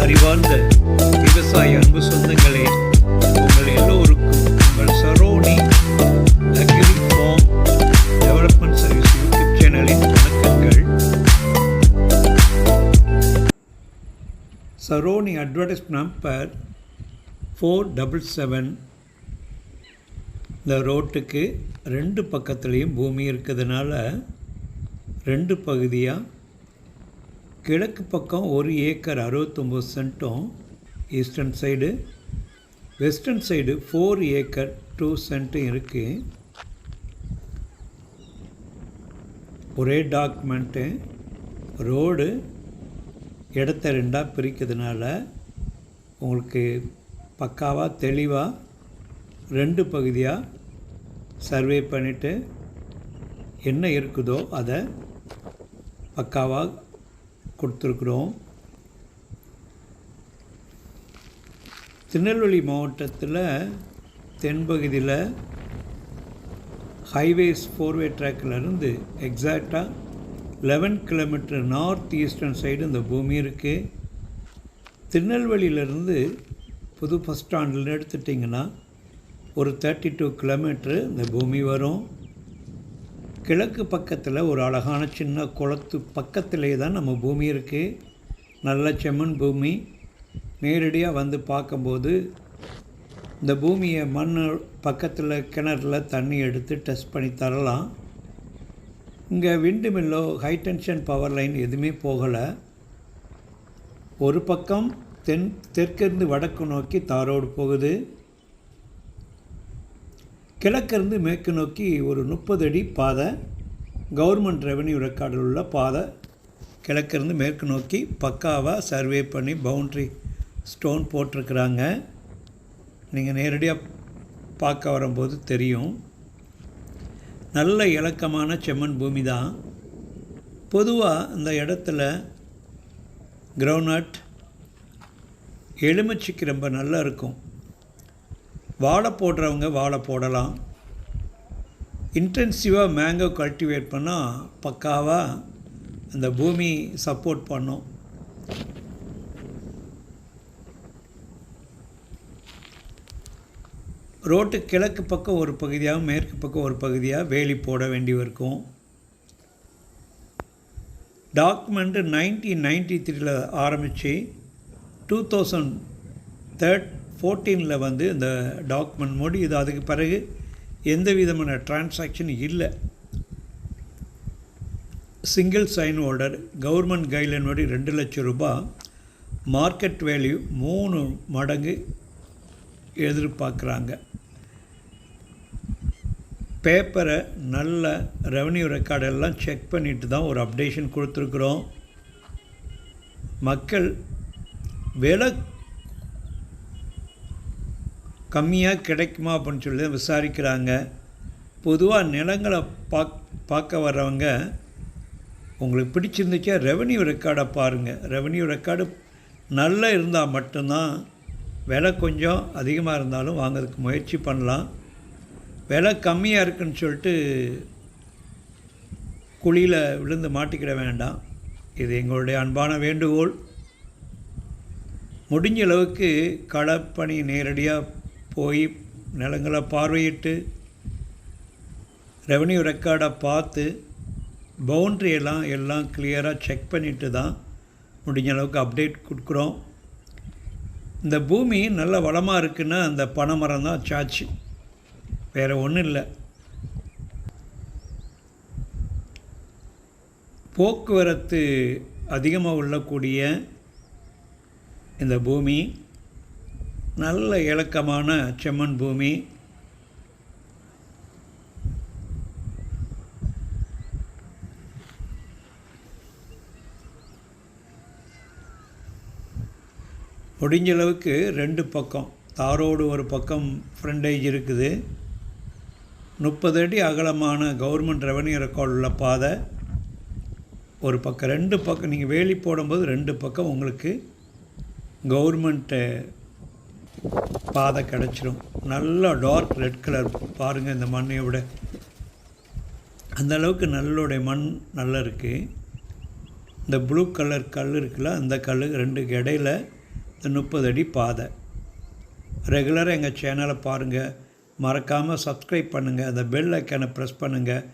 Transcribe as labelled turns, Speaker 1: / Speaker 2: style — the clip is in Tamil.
Speaker 1: அறிவார்ந்த விவசாய அன்பு சொந்தங்களே, உங்கள் எல்லோருக்கும் உங்கள் Saroni agri farm development service YouTube சேனலின் வணக்கங்கள். Saroni advertise number 477. இந்த ரோட்டுக்கு ரெண்டு பக்கத்துலேயும் பூமி இருக்கிறதுனால ரெண்டு பகுதியாக, கிழக்கு பக்கம் 1 ஏக்கர் 69 சென்ட்டும் eastern side, western side 4 acre 2 சென்ட்டும் இருக்குது. ஒரே டாக்குமெண்ட்டு. ரோடு இடத்த ரெண்டாக பிரிக்கிறதுனால உங்களுக்கு பக்காவாக தெளிவாக ரெண்டு பகுதியாக சர்வே பண்ணிவிட்டு என்ன இருக்குதோ அதை பக்காவாக கொடுத்துருக்குறோம். திருநெல்வேலி மாவட்டத்தில் தென்பகுதியில் ஹைவேஸ் 4-வே ட்ராக்கிலேருந்து எக்ஸாக்டாக 11 கிலோமீட்டர் நார்த் ஈஸ்டர்ன் சைடு இந்த பூமி இருக்குது. திருநெல்வேலியிலேருந்து புது பஸ் ஸ்டாண்டில் எடுத்துட்டிங்கன்னா ஒரு 32 கிலோமீட்ரு இந்த பூமி வரும். கிழக்கு பக்கத்தில் ஒரு அழகான சின்ன குளத்து பக்கத்திலே தான் நம்ம பூமி இருக்குது. நல்ல செம்மண் பூமி. நேரடியாக வந்து பார்க்கும்போது இந்த பூமியை மண் பக்கத்தில் கிணறுல தண்ணி எடுத்து டெஸ்ட் பண்ணி தரலாம். இங்கே விண்டு மில்லோ ஹை டென்ஷன் பவர் லைன் எதுவுமே போகலை. ஒரு பக்கம் தெற்கிருந்து வடக்கு நோக்கி தாரோடு போகுது. கிழக்கிருந்து மேற்கு நோக்கி ஒரு 30 அடி பாதை, கவர்மெண்ட் ரெவென்யூ ரெக்கார்டில் உள்ள பாதை. கிழக்கிருந்து மேற்கு நோக்கி பக்காவாக சர்வே பண்ணி பவுண்ட்ரி ஸ்டோன் போட்டிருக்கிறாங்க. நீங்கள் நேரடியாக பார்க்க வரும்போது தெரியும். நல்ல இலக்கமான செம்மண் பூமி தான். பொதுவாக இந்த இடத்துல கிரவுண்ட்நட், எலுமிச்சைக்கு ரொம்ப நல்லா இருக்கும். வாழை போடுறவங்க வாழை போடலாம். இன்டென்சிவாக மேங்கோ கல்டிவேட் பண்ணால் பக்காவாக அந்த பூமி சப்போர்ட் பண்ணும். ரோட்டு கிழக்கு பக்கம் ஒரு பகுதியாக, மேற்கு பக்கம் ஒரு பகுதியாக வேலி போட வேண்டி இருக்கும். டாக்குமெண்ட்டு 1993 ஆரம்பித்து 2014 வந்து இந்த டாக்குமெண்ட் முடியுது. அதுக்கு பிறகு எந்த விதமான டிரான்சாக்ஷன் இல்லை. Single sign holder. Government guideline படி 2 லட்சம் ரூபாய், மார்க்கெட் வேல்யூ 3 மடங்கு எதிர்பார்க்குறாங்க. பேப்பரை நல்ல ரெவன்யூ ரெக்கார்டெல்லாம் செக் பண்ணிட்டு தான் ஒரு அப்டேஷன் கொடுத்துருக்குறோம். மக்கள் விலை கம்மியாக கிடைக்குமா அப்படின்னு சொல்லி விசாரிக்கிறாங்க. பொதுவாக நிலங்களை பார்க்க வர்றவங்க உங்களுக்கு பிடிச்சிருந்துச்சா ரெவன்யூ ரெக்கார்டை பாருங்கள். ரெவன்யூ ரெக்கார்டு நல்லா இருந்தால் மட்டும்தான், விலை கொஞ்சம் அதிகமாக இருந்தாலும் வாங்கிறதுக்கு முயற்சி பண்ணலாம். விலை கம்மியாக இருக்குன்னு சொல்லிட்டு குழியில் விழுந்து மாட்டிக்கிட வேண்டாம். இது எங்களுடைய அன்பான வேண்டுகோள். முடிஞ்ச அளவுக்கு களப்பணி நேரடியாக போய் நிலங்களை பார்வையிட்டு ரெவன்யூ ரெக்கார்டை பார்த்து பவுண்ட்ரியெல்லாம் கிளியராக செக் பண்ணிவிட்டு தான் முடிஞ்ச அளவுக்கு அப்டேட் கொடுக்குறோம். இந்த பூமி நல்ல வளமாக இருக்குன்னா அந்த பனைமரம் தான் சாட்சி, வேறு ஒன்றும் இல்லை. போக்குவரத்து அதிகமாக உள்ளக்கூடிய இந்த பூமி நல்ல இலக்கமான செம்மண் பூமி. முடிஞ்ச அளவுக்கு ரெண்டு பக்கம் தாரோடு ஒரு பக்கம் ஃப்ரண்டேஜ் இருக்குது. 30 அடி அகலமான கவர்மெண்ட் ரெவன்யூ ரெக்கார்டு உள்ள பாதை ஒரு பக்கம். ரெண்டு பக்கம் நீங்கள் வேலி போடும்போது ரெண்டு பக்கம் உங்களுக்கு கவர்மெண்ட்டு பாதை கிடச்சிரும். நல்லா டார்க் ரெட் கலர் பாருங்கள். இந்த மண்ணை விட அந்தளவுக்கு நல்லோடைய மண் நல்லா இருக்குது. இந்த ப்ளூ கலர் கல் இருக்குல்ல, அந்த கல் ரெண்டுக்கு இடையில் இந்த 30 அடி பாதை. ரெகுலராக எங்கள் சேனலை பாருங்கள். மறக்காமல் சப்ஸ்கிரைப் பண்ணுங்கள். அந்த பெல் ஐக்கானை ப்ரெஸ் பண்ணுங்கள்.